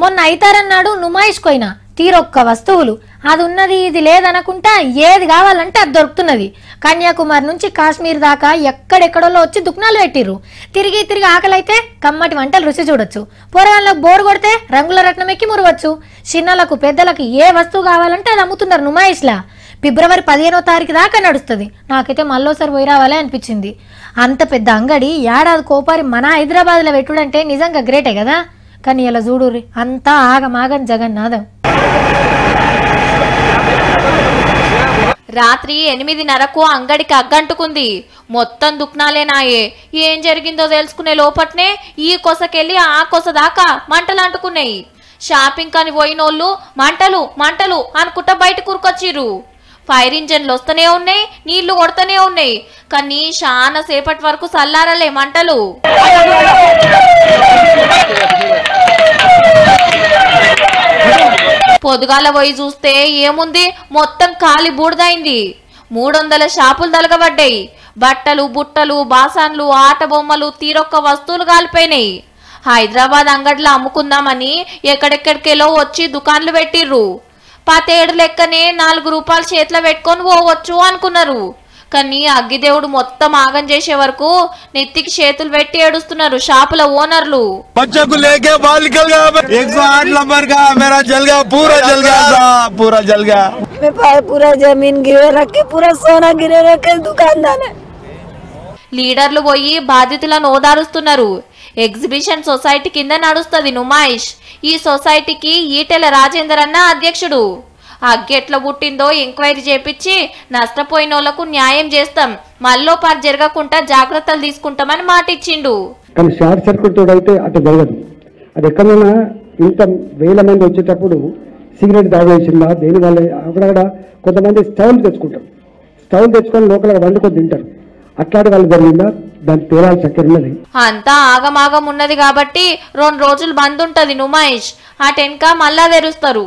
మొన్న అయితారన్నాడు నుమాయిష్ కోయినా తీరొక్క వస్తువులు అది ఉన్నది ఇది లేదనుకుంటా ఏది కావాలంటే అది దొరుకుతున్నది. కన్యాకుమారి నుంచి కాశ్మీర్ దాకా ఎక్కడెక్కడో వచ్చి దుకాణాలు పెట్టిర్రు. తిరిగి తిరిగి ఆకలైతే కమ్మటి వంటలు రుచి చూడొచ్చు. పోరగాళ్ళకు బోరు కొడితే రంగుల రత్నం ఎక్కి మురవచ్చు. చిన్నలకు పెద్దలకు ఏ వస్తువు కావాలంటే అది అమ్ముతున్నారు నుమాయిష్లా. ఫిబ్రవరి 15వ తారీఖు దాకా నడుస్తుంది. నాకైతే మళ్ళోసారి పోయి రావాలే అనిపించింది. అంత పెద్ద అంగడి ఏడాది కోపారి మన హైదరాబాద్లో పెట్టుడంటే నిజంగా గ్రేటే కదా. కానీ ఇలా చూడుర్రి అంతా ఆగమాగం జగన్నాథం. రాత్రి 8:30కు అంగడికి అగ్గంటుకుంది. మొత్తం దుక్నాలేనాయే. ఏం జరిగిందో తెలుసుకునే లోపట్నే ఈ కొసకెళ్ళి ఆ కొస దాకా మంటలు అంటుకున్నాయి. షాపింగ్ కని పోయినోళ్ళు మంటలు మంటలు అనుకుంటా బయట కూరుకొచ్చిర్రు. ఫైర్ ఇంజన్లు వస్తూనే ఉన్నాయి, నీళ్లు కొడుతూనే ఉన్నాయి. కానీ చాలా సేపటి వరకు చల్లారలే మంటలు. పొద్దుగాల పోయి చూస్తే ఏముంది, మొత్తం కాలి బూడిదైంది. 300 షాపులు తలగబడ్డాయి. బట్టలు బుట్టలు బాసాన్లు ఆట బొమ్మలు తీరొక్క వస్తువులు కాలిపోయినాయి. హైదరాబాద్ అంగడిలో అమ్ముకుందామని ఎక్కడెక్కడికెలో వచ్చి దుకాన్లు పెట్టిర్రు. 17 లెక్కనే 4 రూపాయలు చేతిలో పెట్టుకొని పోవచ్చు అనుకున్నారు. కానీ అగ్గిదేవుడు మొత్తం ఆగం చేసే వరకు నెత్తికి చేతులు పెట్టి ఏడుస్తున్నారు షాపుల ఓనర్లు. లీడర్లు పోయి బాధితులను ఓదారుస్తున్నారు. ఎగ్జిబిషన్ సొసైటీ కింద నడుస్తుంది నుమాయిష్. ఈ సొసైటీకి ఈటెల రాజేందర్ అన్న అధ్యక్షుడు. అగ్గెట్ల పుట్టిందో ఎంక్వైరీ చేపించి నష్టపోయిన వాళ్ళకు న్యాయం చేస్తాం, మళ్ళీ పార్క్ జరగకుండా జాగ్రత్తలు తీసుకుంటామని మాట ఇచ్చిండు. కానీ షార్ట్ సర్క్యూట్ తోడు అయితే అట్లా జరగదు. అది ఎక్కడైనా ఇంత వేల మంది వచ్చేటప్పుడు సిగరెట్ తాగేసిందా దేని వల్ల అక్కడక్కడ కొంతమంది స్టౌల్ తెచ్చుకుంటారు. స్టౌల్ తెచ్చుకొని లోకల్ వండుకొని తింటారు. అట్లాంటి వాళ్ళు జరిగిందా దానికి తేలాల్సి చక్కెర ఉన్నది. అంతా ఆగమాగం ఉన్నది కాబట్టి 2 రోజులు బంద్ ఉంటది నుమాయిష్. ఆ టెన్కా మళ్ళా తెరుస్తారు.